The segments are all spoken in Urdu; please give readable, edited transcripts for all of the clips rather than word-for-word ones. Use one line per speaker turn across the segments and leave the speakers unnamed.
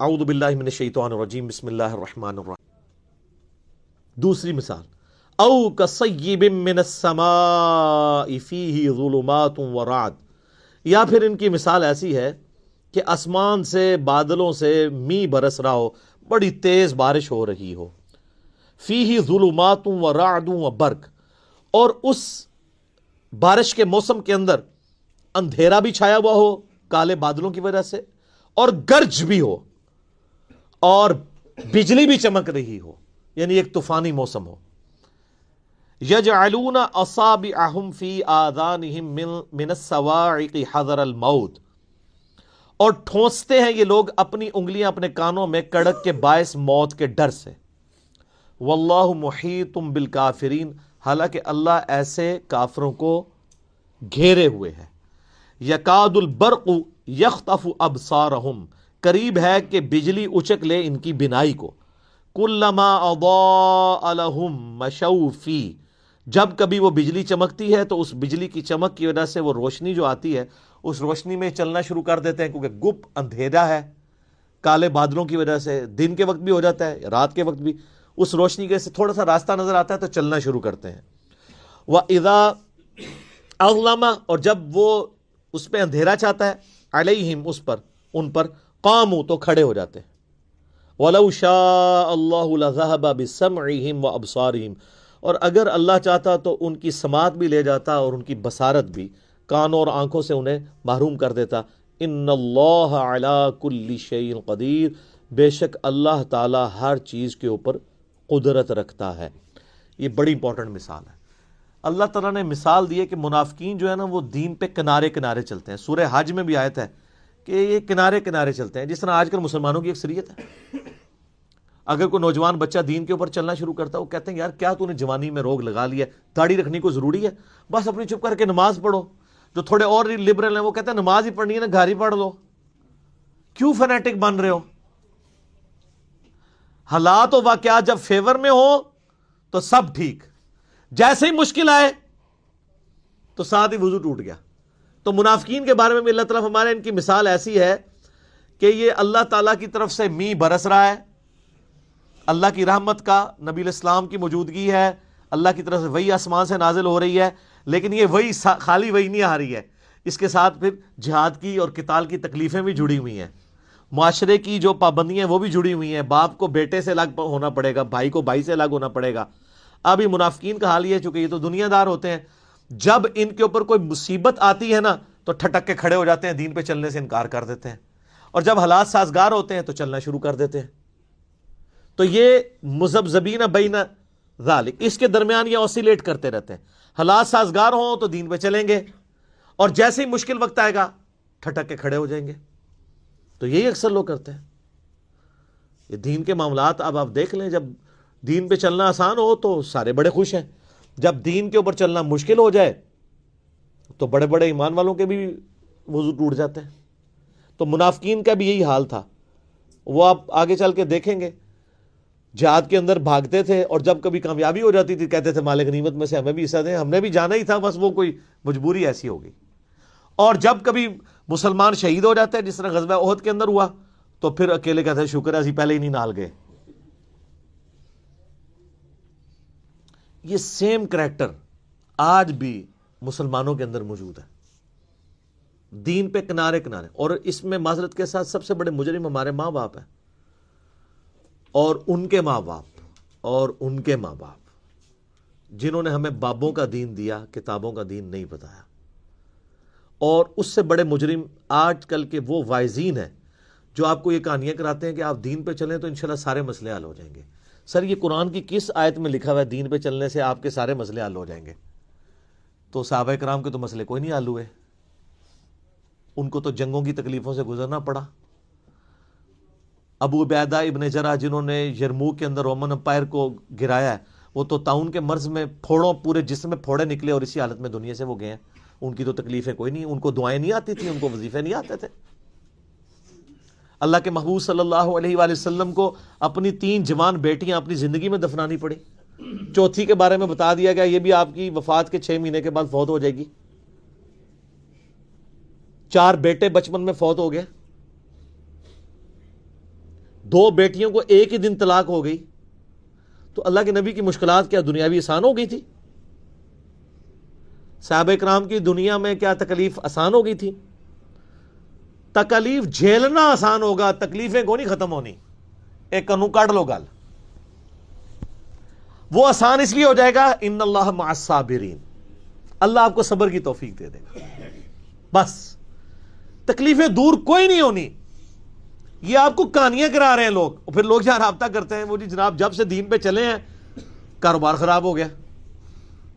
اعوذ باللہ من الشیطان الرجیم بسم اللہ الرحمن الرحیم. دوسری مثال، او کصیب من السماء فیہ ظلمات ورعد، یا پھر ان کی مثال ایسی ہے کہ آسمان سے بادلوں سے می برس رہا ہو، بڑی تیز بارش ہو رہی ہو. فیہ ظلمات ورعد وبرق، اور اس بارش کے موسم کے اندر اندھیرا بھی چھایا ہوا ہو کالے بادلوں کی وجہ سے، اور گرج بھی ہو، اور بجلی بھی چمک رہی ہو، یعنی ایک طوفانی موسم ہو. یجعلون اصابعہم فی آذانہم من الصواعق حذر الموت، اور ٹھونستے ہیں یہ لوگ اپنی انگلیاں اپنے کانوں میں کڑک کے باعث موت کے ڈر سے. واللہ محیط بالکافرین، حالانکہ اللہ ایسے کافروں کو گھیرے ہوئے ہے. یکاد البرق یخطف ابصارہم، قریب ہے کہ بجلی اچک لے ان کی بینائی کو. کلما اضاء لہم مشوا فیہ، جب کبھی وہ بجلی چمکتی ہے تو اس بجلی کی چمک کی وجہ سے وہ روشنی جو آتی ہے اس روشنی میں چلنا شروع کر دیتے ہیں، کیونکہ گپ اندھیرا ہے کالے بادلوں کی وجہ سے. دن کے وقت بھی ہو جاتا ہے، رات کے وقت بھی اس روشنی کے سے تھوڑا سا راستہ نظر آتا ہے تو چلنا شروع کرتے ہیں. وَإِذَا أَظْلَمَ، اور جب وہ اس پہ اندھیرا چاہتا ہے، علیہم، اس پر، ان پر، قاموا، تو کھڑے ہو جاتے ہیں. وَلَوْ شَاءَ اللَّهُ لَذَهَبَ بِسَمْعِهِمْ وَأَبْصَارِهِمْ، اور اگر اللہ چاہتا تو ان کی سماعت بھی لے جاتا اور ان کی بصارت بھی، کانوں اور آنکھوں سے انہیں محروم کر دیتا. ان اللہ علی کل شیء قدیر، بے شک اللہ تعالی ہر چیز کے اوپر قدرت رکھتا ہے. یہ بڑی امپورٹنٹ مثال ہے. اللہ تعالیٰ نے مثال دی ہے کہ منافقین جو ہے نا وہ دین پہ کنارے کنارے چلتے ہیں. سورہ حج میں بھی آیت ہے کہ یہ کنارے کنارے چلتے ہیں، جس طرح آج کل مسلمانوں کی اکثریت ہے. اگر کوئی نوجوان بچہ دین کے اوپر چلنا شروع کرتا ہے، وہ کہتے ہیں یار کیا تو نے جوانی میں روگ لگا لیا ہے، داڑھی رکھنی کو ضروری ہے، بس اپنی چپ کر کے نماز پڑھو. جو تھوڑے اور لبرل ہیں وہ کہتے ہیں نماز ہی پڑھنی ہے نا، گھر ہی پڑھ لو، کیوں فنیٹک بن رہے ہو. حالات و واقعات جب فیور میں ہو تو سب ٹھیک، جیسے ہی مشکل آئے تو ساتھ ہی وضو ٹوٹ گیا. تو منافقین کے بارے میں بھی اللہ تعالیٰ ہمارے ان کی مثال ایسی ہے کہ یہ اللہ تعالیٰ کی طرف سے می برس رہا ہے، اللہ کی رحمت کا، نبی الاسلام کی موجودگی ہے، اللہ کی طرف سے وہی آسمان سے نازل ہو رہی ہے، لیکن یہ وہی خالی وہی نہیں آ رہی ہے، اس کے ساتھ پھر جہاد کی اور قتال کی تکلیفیں بھی جڑی ہوئی ہیں، معاشرے کی جو پابندیاں وہ بھی جڑی ہوئی ہیں. باپ کو بیٹے سے الگ ہونا پڑے گا، بھائی کو بھائی سے الگ ہونا پڑے گا. اب یہ منافقین کا حال یہ ہے، چونکہ یہ تو دنیا دار ہوتے ہیں، جب ان کے اوپر کوئی مصیبت آتی ہے نا تو ٹھٹک کے کھڑے ہو جاتے ہیں، دین پہ چلنے سے انکار کر دیتے ہیں، اور جب حالات سازگار ہوتے ہیں تو چلنا شروع کر دیتے ہیں. تو یہ مذبذبین بین ذالک، اس کے درمیان یہ اوسیلیٹ کرتے رہتے ہیں. حالات سازگار ہوں تو دین پہ چلیں گے، اور جیسے ہی مشکل وقت آئے گا ٹھٹک کے کھڑے ہو جائیں گے. تو یہی اکثر لوگ کرتے ہیں. یہ دین کے معاملات اب آپ دیکھ لیں، جب دین پہ چلنا آسان ہو تو سارے بڑے خوش ہیں، جب دین کے اوپر چلنا مشکل ہو جائے تو بڑے بڑے ایمان والوں کے بھی وضو ٹوٹ جاتے ہیں. تو منافقین کا بھی یہی حال تھا. وہ آپ آگے چل کے دیکھیں گے، جہاد کے اندر بھاگتے تھے، اور جب کبھی کامیابی ہو جاتی تھی کہتے تھے مال غنیمت میں سے ہمیں بھی حصہ دیں، ہم نے بھی جانا ہی تھا، بس وہ کوئی مجبوری ایسی ہو گئی. اور جب کبھی مسلمان شہید ہو جاتے ہیں، جس طرح غزوہ احد کے اندر ہوا، تو پھر اکیلے کہتے ہیں شکر ہے اسی پہلے ہی نہیں نال گئے. یہ سیم کریکٹر آج بھی مسلمانوں کے اندر موجود ہے، دین پہ کنارے کنارے. اور اس میں معذرت کے ساتھ سب سے بڑے مجرم ہمارے ماں باپ ہیں، اور ان کے ماں باپ، اور ان کے ماں باپ، جنہوں نے ہمیں بابوں کا دین دیا، کتابوں کا دین نہیں بتایا. اور اس سے بڑے مجرم آج کل کے وہ وائزین ہیں جو آپ کو یہ کہانیاں کراتے ہیں کہ آپ دین پہ چلیں تو انشاءاللہ سارے مسئلے حل ہو جائیں گے. سر یہ قرآن کی کس آیت میں لکھا ہوا ہے دین پہ چلنے سے آپ کے سارے مسئلے حل ہو جائیں گے؟ تو صحابہ کرام کے تو مسئلے کوئی نہیں حل ہوئے، ان کو تو جنگوں کی تکلیفوں سے گزرنا پڑا. ابو عبیدہ ابن جرح جنہوں نے یرموک کے اندر رومن امپائر کو گرایا ہے، وہ تو طاعون کے مرض میں پھوڑوں، پورے جسم میں پھوڑے نکلے اور اسی حالت میں دنیا سے وہ گئے ہیں. ان کی تو تکلیفیں کوئی نہیں، ان کو دعائیں نہیں آتی تھیں، ان کو وظیفے نہیں آتے تھے. اللہ کے محبوب صلی اللہ علیہ وآلہ وسلم کو اپنی 3 جوان بیٹیاں اپنی زندگی میں دفنانی پڑی. چوتھی کے بارے میں بتا دیا گیا یہ بھی آپ کی وفات کے 6 مہینے کے بعد فوت ہو جائے گی. 4 بیٹے بچپن میں فوت ہو گئے. 2 بیٹیوں کو ایک ہی دن طلاق ہو گئی تو اللہ کے نبی کی مشکلات کیا دنیاوی آسان ہو گئی تھی؟ صحابہ کرام کی دنیا میں کیا تکلیف آسان ہو گئی تھی؟ تکلیف جھیلنا آسان ہوگا، تکلیفیں کو نہیں ختم ہونی. ایک کنو کاٹ لو گل، وہ آسان اس لیے ہو جائے گا ان اللہ مع الصابرین، اللہ آپ کو صبر کی توفیق دے دے گا. بس تکلیفیں دور کوئی نہیں ہونی. یہ آپ کو کہانیاں کرا رہے ہیں لوگ، پھر لوگ جہاں رابطہ کرتے ہیں وہ جی جناب جب سے دین پہ چلے ہیں کاروبار خراب ہو گیا.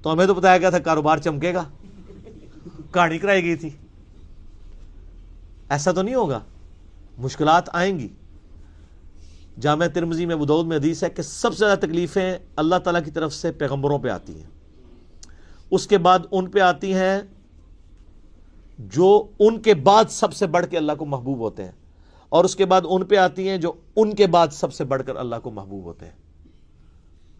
تو ہمیں تو بتایا گیا تھا کاروبار چمکے گا، کہانی کرائی گئی تھی. ایسا تو نہیں ہوگا، مشکلات آئیں گی. جامع ترمذی میں ابو داؤد میں حدیث ہے کہ سب سے زیادہ تکلیفیں اللہ تعالیٰ کی طرف سے پیغمبروں پہ آتی ہیں، اس کے بعد ان پہ آتی ہیں جو ان کے بعد سب سے بڑھ کے اللہ کو محبوب ہوتے ہیں، اور اس کے بعد ان پہ آتی ہیں جو ان کے بعد سب سے بڑھ کر اللہ کو محبوب ہوتے ہیں.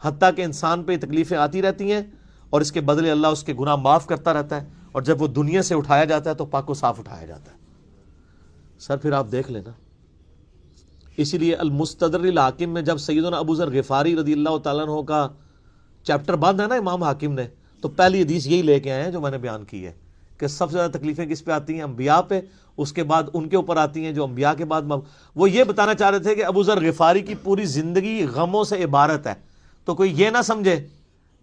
حتیٰ کہ انسان پہ تکلیفیں آتی رہتی ہیں اور اس کے بدلے اللہ اس کے گناہ معاف کرتا رہتا ہے، اور جب وہ دنیا سے اٹھایا جاتا ہے تو پاک و صاف اٹھایا جاتا ہے. سر پھر آپ دیکھ لینا. اسی لیے المستدرک الحاکم میں جب سیدنا ابو ذر غفاری رضی اللہ تعالیٰ عنہ کا چیپٹر بند ہے نا امام حاکم نے، تو پہلی حدیث یہی لے کے آئے ہیں جو میں نے بیان کی ہے کہ سب سے زیادہ تکلیفیں کس پہ آتی ہیں؟ انبیاء پہ، اس کے بعد ان کے اوپر آتی ہیں جو انبیاء کے بعد وہ یہ بتانا چاہ رہے تھے کہ ابو ذر غفاری کی پوری زندگی غموں سے عبارت ہے. تو کوئی یہ نہ سمجھے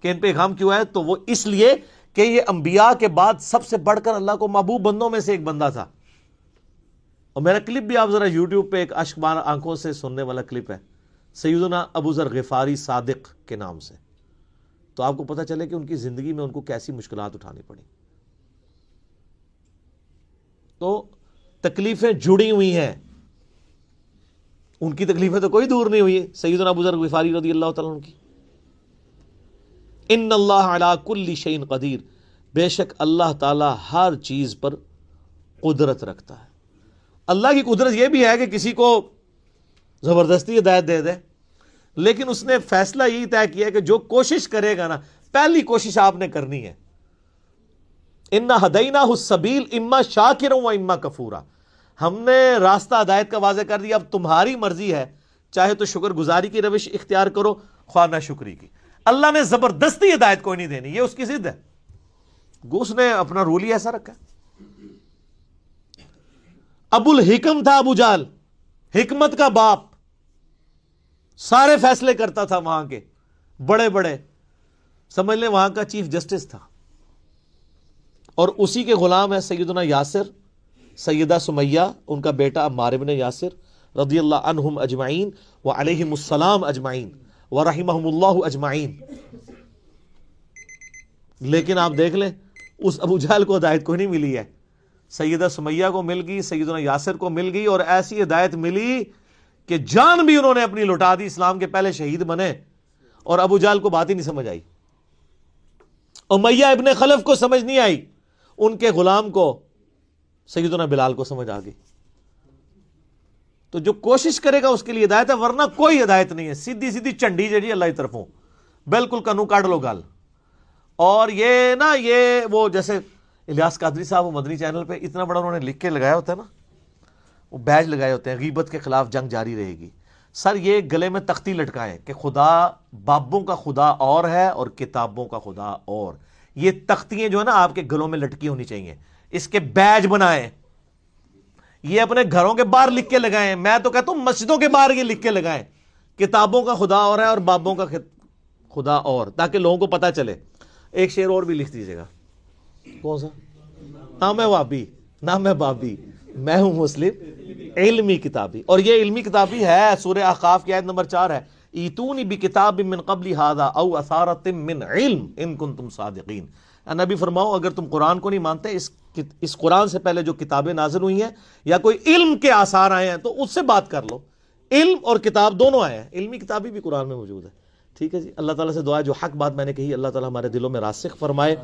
کہ ان پہ غم کیوں ہے، تو وہ اس لیے کہ یہ انبیاء کے بعد سب سے بڑھ کر اللہ کو محبوب بندوں میں سے ایک بندہ تھا. اور میرا کلپ بھی آپ ذرا یوٹیوب پہ ایک اشک بار آنکھوں سے سننے والا کلپ ہے سیدنا ابو ذر غفاری صادق کے نام سے، تو آپ کو پتہ چلے کہ ان کی زندگی میں ان کو کیسی مشکلات اٹھانی پڑی. تو تکلیفیں جڑی ہوئی ہیں، ان کی تکلیفیں تو کوئی دور نہیں ہوئی سیدنا ابو ذر غفاری رضی اللہ تعالیٰ عنہ کی. ان اللہ علی کل شیء قدیر، بے شک اللہ تعالی ہر چیز پر قدرت رکھتا ہے. اللہ کی قدرت یہ بھی ہے کہ کسی کو زبردستی ہدایت دے دے، لیکن اس نے فیصلہ یہی طے کیا ہے کہ جو کوشش کرے گا نا، پہلی کوشش آپ نے کرنی ہے. انا ہدیناہ السبیل اما شاکرا و اما کفورا، ہم نے راستہ ہدایت کا واضح کر دیا، اب تمہاری مرضی ہے، چاہے تو شکر گزاری کی روش اختیار کرو، خواہ نہ شکری کی. اللہ نے زبردستی ہدایت کوئی نہیں دینی، یہ اس کی ضد ہے. اس نے اپنا رول ہی ایسا رکھا ہے. ابو الحکم تھا ابو جہل، حکمت کا باپ، سارے فیصلے کرتا تھا وہاں کے بڑے بڑے، سمجھ لیں وہاں کا چیف جسٹس تھا. اور اسی کے غلام ہے سیدنا یاسر، سیدہ سمیہ، ان کا بیٹا عمار ابن یاسر رضی اللہ عنہم اجمعین وعلیہم السلام اجمعین ورحمہم اللہ اجمعین. لیکن آپ دیکھ لیں اس ابو جہل کو ہدایت کوئی نہیں ملی ہے. سیدہ سمیہ کو مل گئی، سیدنا یاسر کو مل گئی، اور ایسی ہدایت ملی کہ جان بھی انہوں نے اپنی لٹا دی، اسلام کے پہلے شہید بنے، اور ابو جہل کو بات ہی نہیں سمجھ آئی. امیہ ابن خلف کو سمجھ نہیں آئی، ان کے غلام کو سیدنا بلال کو سمجھ آ گئی. تو جو کوشش کرے گا اس کے لیے ہدایت ہے، ورنہ کوئی ہدایت نہیں ہے. سیدھی سیدھی چنڈی جی اللہ کی طرفوں، بالکل کنو کاٹ لو گال. اور یہ نا یہ وہ جیسے الیاس قادری صاحب وہ مدنی چینل پہ اتنا بڑا انہوں نے لکھ کے لگایا ہوتا ہے نا، وہ بیج لگائے ہوتے ہیں، غیبت کے خلاف جنگ جاری رہے گی. سر یہ گلے میں تختی لٹکائیں کہ خدا بابوں کا خدا اور ہے اور کتابوں کا خدا اور. یہ تختیاں جو ہے نا آپ کے گلوں میں لٹکی ہونی چاہیے، اس کے بیج بنائیں، یہ اپنے گھروں کے باہر لکھ کے لگائیں. میں تو کہتا ہوں مسجدوں کے باہر یہ لکھ کے لگائیں، کتابوں کا خدا اور ہے اور بابوں کا خدا اور، تاکہ لوگوں کو پتہ چلے. ایک شعر اور بھی لکھ دیجیے گا. کون سا؟ نہ میں وابی نہ میں بابی، میں ہوں مسلم علمی کتابی. اور یہ علمی کتابی ہے، سورہ احقاف کی آیت نمبر 4 ہے، ایتونی بکتاب من قبل ھذا او اثارۃ من علم ان کنتم صادقین. نبی فرماؤ اگر تم قرآن کو نہیں مانتے، اس قرآن سے پہلے جو کتابیں نازل ہوئی ہیں یا کوئی علم کے آثار آئے ہیں تو اس سے بات کر لو. علم اور کتاب دونوں آئے ہیں، علمی کتابی بھی قرآن میں موجود ہے. ٹھیک ہے جی. اللہ تعالیٰ سے دعا ہے جو حق بات میں نے کہی اللہ تعالیٰ ہمارے دلوں میں راسخ فرمائے.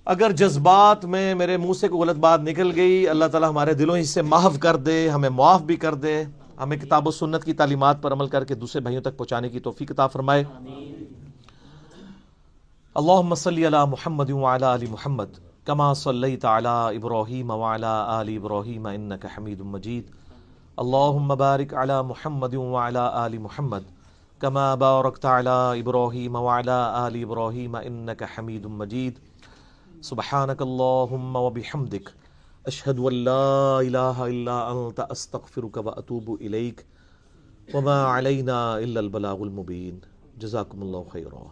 اگر جذبات میں میرے منہ سے کوئی غلط بات نکل گئی، اللہ تعالیٰ ہمارے دلوں ہی سے محو کر دے، ہمیں معاف بھی کر دے، ہمیں کتاب و سنت کی تعلیمات پر عمل کر کے دوسرے بھائیوں تک پہنچانے کی توفیق عطا فرمائے. اللہم صلی علی محمد وعلی آل محمد کما صلیت علی ابراہیم وعلی آل ابراہیم انک حمید مجید. اللہم بارک علی محمد وعلی آل محمد کما بارکت علی ابراہیم وعلی آل ابراہیم انک حمید مجید سبحانک اللہم وبحمدک اشہد ان لا الہ الا انت استغفرک واتوب الیک وما علینا الا البلاغ المبین جزاکم اللہ خیرا.